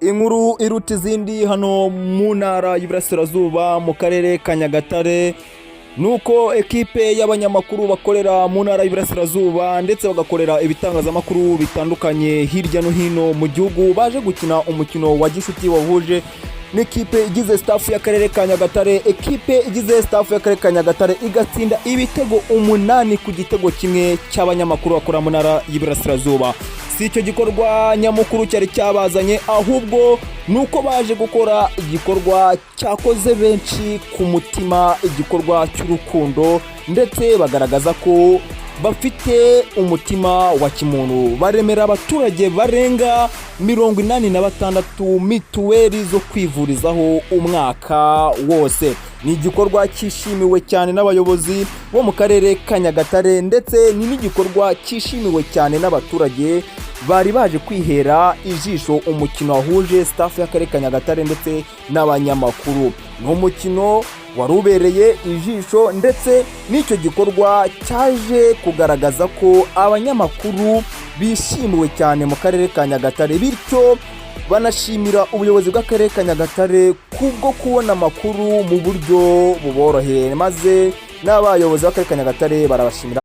inkuru iruta izindi hano mu ntara y'Iburasirazuba mu karere ka Nyagatare nuko ekipe y'abanyamakuru bakorera mu ntara y'Iburasirazuba ndetse bagakorera ibitangazamakuru bitandukanye hirya no hino mu gihugu baje gukina umukino wa gishuti wahuje n'ikipe igize staff y'akarere ka Nyagatare. Ekipe igize staff y'akarere ka Nyagatare igatsinda ibitego 8 ku gitego kimwe cy'abanyamakuru bakora mu ntara y'Iburasirazuba. Si icyo gikorwa nyamukuru cyari cyabazanye, ahubwo nuko baje gukora igikorwa cyakoze benshi ku mutima, igikorwa cy'urukundo, ndetse bagaragaza ko bafite umutima wa kimuntu. Baremera abaturage barenga 86 mituweli zo kwivurizaho umwaka wose. Ni igikorwa cyishimiwe cyane n'abayobozi bo mu karere ka Nyagatare, ndetse ni n'igikorwa cyishimiwe cyane n'abaturage bari baje kwihera ijisho umukino wahuje staff y'akarere ka Nyagatare ndetse n'abanyamakuru. Ni umukino warubereye ijisho, ndetse n'icyo gikorwa cyaje kugaragaza ko abanyamakuru bishimiwe cyane mu karere ka Nyagatare, bityo banashimira ubuyobozi bw'akarere ka Nyagatare kubwo kubona amakuru mu buryo buboroheye, maze n'abayobozi b'akarere ka Nyagatare barabashimira.